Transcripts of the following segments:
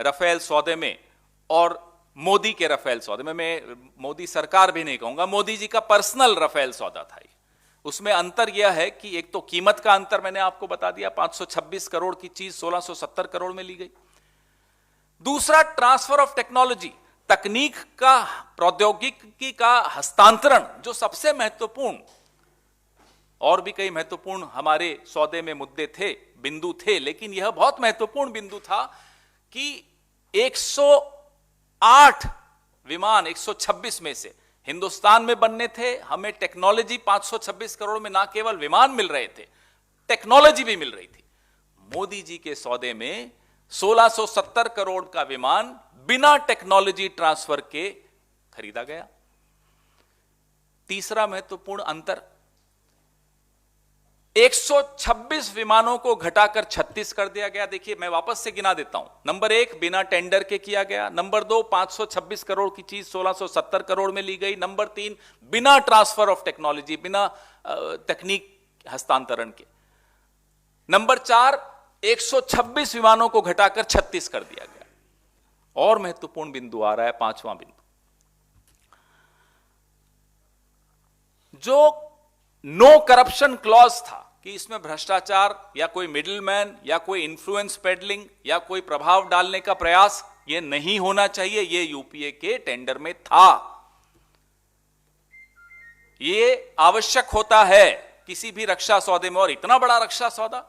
Rafale सौदे में और मोदी के राफेल सौदे में, मैं मोदी सरकार भी नहीं कहूंगा, मोदी जी का पर्सनल राफेल सौदा था ये, उसमें अंतर यह है कि एक तो कीमत का अंतर मैंने आपको बता दिया, 526 करोड़ की चीज 1670 करोड़ में ली गई। दूसरा, ट्रांसफर ऑफ टेक्नोलॉजी, तकनीक का, प्रौद्योगिकी का हस्तांतरण, जो सबसे महत्वपूर्ण, और भी कई महत्वपूर्ण हमारे सौदे में मुद्दे थे, बिंदु थे, लेकिन यह बहुत महत्वपूर्ण बिंदु था कि 108 विमान 126 में से हिंदुस्तान में बनने थे। हमें टेक्नोलॉजी 526 करोड़ में ना केवल विमान मिल रहे थे, टेक्नोलॉजी भी मिल रही थी। मोदी जी के सौदे में 1670 करोड़ का विमान बिना टेक्नोलॉजी ट्रांसफर के खरीदा गया। तीसरा महत्वपूर्ण अंतर, 126 विमानों को घटाकर 36 कर दिया गया। देखिए, मैं वापस से गिना देता हूं। नंबर 1, बिना टेंडर के किया गया। नंबर 2, 526 करोड़ की चीज 1670 करोड़ में ली गई। नंबर 3, बिना ट्रांसफर ऑफ टेक्नोलॉजी, बिना तकनीक हस्तांतरण के। नंबर 4, 126 विमानों को घटाकर 36 कर दिया गया। और महत्वपूर्ण बिंदु आ रहा है, पांचवां बिंदु, जो नो करप्शन क्लॉज था कि इसमें भ्रष्टाचार या कोई मिडिलमैन या कोई इन्फ्लुएंस पेडलिंग या कोई प्रभाव डालने का प्रयास यह नहीं होना चाहिए, यह यूपीए के टेंडर में था। यह आवश्यक होता है किसी भी रक्षा सौदे में, और इतना बड़ा रक्षा सौदा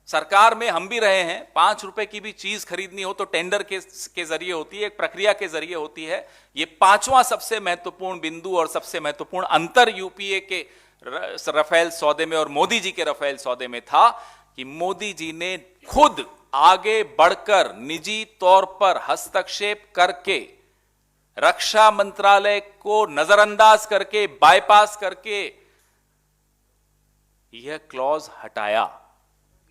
सरकार में हम भी रहे हैं। 5 रुपए की भी चीज खरीदनी हो तो टेंडर के जरिए होती है, एक प्रक्रिया के जरिए होती है। यह पांचवां सबसे महत्वपूर्ण बिंदु और सबसे महत्वपूर्ण अंतर यूपीए के राफेल सौदे में और मोदी जी के राफेल सौदे में था कि मोदी जी ने खुद आगे बढ़कर निजी तौर पर हस्तक्षेप करके, रक्षा मंत्रालय को नजरअंदाज करके, बाईपास करके यह क्लॉज हटाया।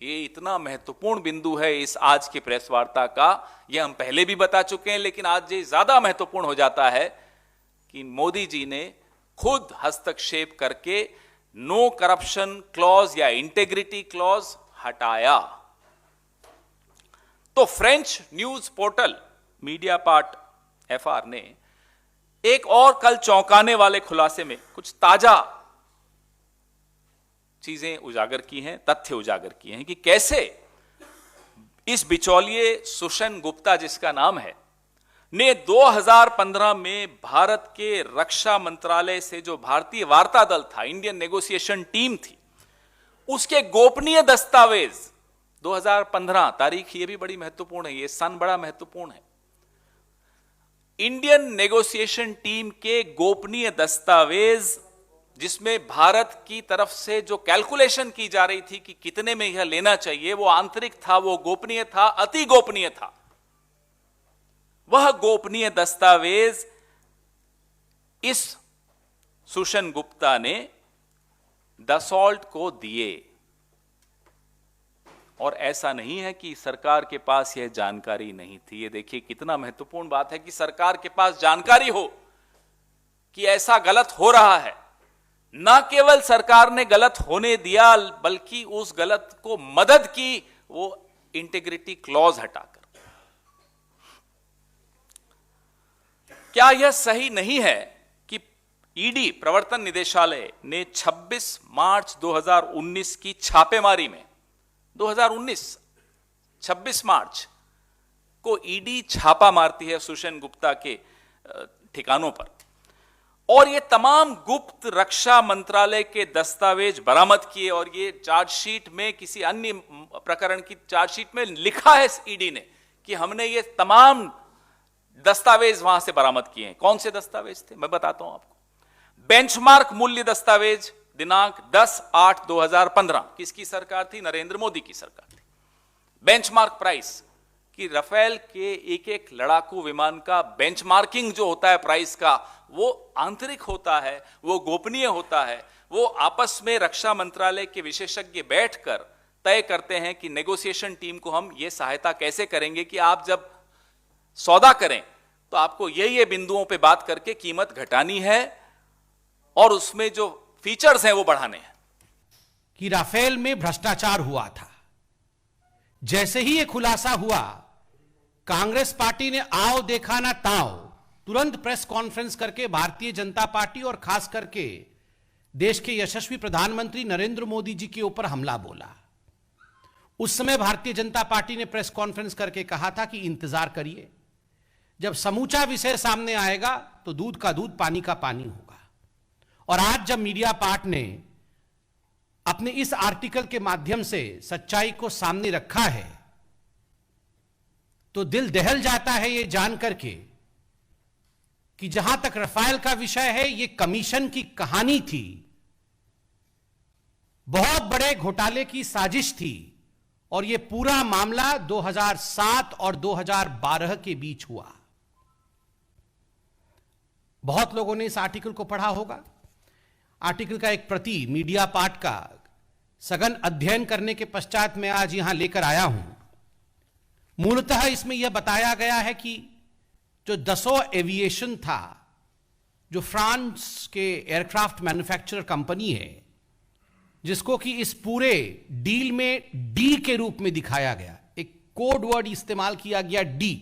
ये इतना महत्वपूर्ण बिंदु है इस आज की प्रेस वार्ता का। यह हम पहले भी बता चुके हैं, लेकिन आज ये ज्यादा महत्वपूर्ण हो जाता है कि मोदी जी ने खुद हस्तक्षेप करके नो करप्शन क्लॉज या इंटेग्रिटी क्लॉज हटाया। तो French news portal Mediapart FR ने एक और कल चौंकाने वाले खुलासे में कुछ ताजा चीजें उजागर की हैं, तथ्य उजागर किए हैं कि कैसे इस बिचौलिए सुषेण गुप्ता, जिसका नाम है, ने 2015 में भारत के रक्षा मंत्रालय से जो भारतीय वार्ता दल था, इंडियन नेगोशिएशन टीम थी, उसके गोपनीय दस्तावेज 2015 तारीख, ये भी बड़ी महत्वपूर्ण है, ये सन बड़ा महत्वपूर्ण है। इंडियन नेगोशिएशन टीम के गोपनीय दस्तावेज, जिसमें भारत की तरफ से जो कैलकुलेशन की जा रही थी कि कितने में यह लेना चाहिए, वो आंतरिक था, वो गोपनीय था, अति गोपनीय था। वह गोपनीय दस्तावेज इस सुषेण गुप्ता ने दसॉल्ट को दिए। और ऐसा नहीं है कि सरकार के पास यह जानकारी नहीं थी। ये देखिए कितना महत्वपूर्ण बात है कि सरकार के पास जानकारी हो कि ऐसा गलत हो रहा है। न केवल सरकार ने गलत होने दिया, बल्कि उस गलत को मदद की, वो इंटीग्रिटी क्लॉज हटाकर। क्या यह सही नहीं है कि ईडी, प्रवर्तन निदेशालय ने 26 मार्च 2019 की छापेमारी में, 2019 26 मार्च को ईडी छापा मारती है सुषेण गुप्ता के ठिकानों पर, और ये तमाम गुप्त रक्षा मंत्रालय के दस्तावेज बरामद किए, और ये चार्जशीट में, किसी अन्य प्रकरण की चार्जशीट में लिखा है ईडी ने कि हमने ये तमाम दस्तावेज वहां से बरामद किए हैं। कौन से दस्तावेज थे, मैं बताता हूं आपको। बेंचमार्क मूल्य दस्तावेज, दिनांक 10/8/2015, किसकी सरकार थी? नरेंद्र मोदी की सरकार थी। बेंचमार्क प्राइस कि राफेल के एक एक लड़ाकू विमान का बेंचमार्किंग जो होता है प्राइस का, वो आंतरिक होता है, वो गोपनीय होता है। वो आपस में रक्षा मंत्रालय के विशेषज्ञ बैठकर तय करते हैं कि नेगोशिएशन टीम को हम ये सहायता कैसे करेंगे कि आप जब सौदा करें तो आपको ये बिंदुओं पे बात करके कीमत घटानी है और उसमें जो फीचर्स हैं वो बढ़ाने हैं। कि राफेल में भ्रष्टाचार हुआ था। जैसे ही यह खुलासा हुआ कांग्रेस पार्टी ने आओ देखा ना ताओ तुरंत प्रेस कॉन्फ्रेंस करके भारतीय जनता पार्टी और खास करके देश के यशस्वी प्रधानमंत्री नरेंद्र मोदी जी के ऊपर हमला बोला। उस समय भारतीय जनता पार्टी ने प्रेस कॉन्फ्रेंस करके कहा था कि इंतजार करिए, जब समूचा विषय सामने आएगा तो दूध का दूध पानी का पानी होगा। और आज जब मीडिया पार्ट ने अपने इस आर्टिकल के माध्यम से सच्चाई को सामने रखा है तो दिल दहल जाता है ये जान करके कि जहां तक रफाल का विषय है, ये कमीशन की कहानी थी, बहुत बड़े घोटाले की साजिश थी और ये पूरा मामला 2007 और 2012 के बीच हुआ। बहुत लोगों ने इस आर्टिकल को पढ़ा होगा। आर्टिकल का एक प्रति मीडिया पार्ट का सघन अध्ययन करने के पश्चात मैं आज यहां लेकर आया हूं। मूलतः इसमें यह बताया गया है कि जो दसों एविएशन था, जो फ्रांस के एयरक्राफ्ट मैन्युफैक्चरर कंपनी है, जिसको कि इस पूरे डील में डी के रूप में दिखाया गया, एक कोड वर्ड इस्तेमाल किया गया डी,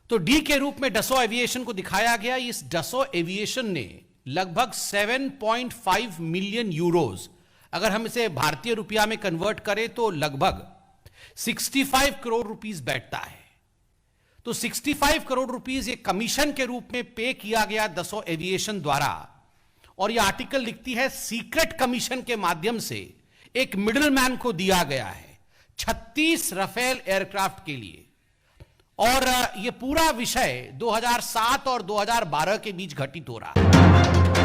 तो डी के रूप में डसो एविएशन को दिखाया गया। इस डसो एविएशन ने लगभग 7.5 मिलियन यूरोज, अगर हम इसे भारतीय रुपया में कन्वर्ट करें तो लगभग 65 करोड़ रुपीस बैठता है। तो 65 करोड़ रुपीस ये कमीशन के रूप में पे किया गया दसो एविएशन द्वारा। और यह आर्टिकल लिखती है सीक्रेट कमीशन के माध्यम से एक मिडिलमैन को दिया गया है 36 राफेल एयरक्राफ्ट के लिए। और यह पूरा विषय 2007 और 2012 के बीच घटित हो रहा है।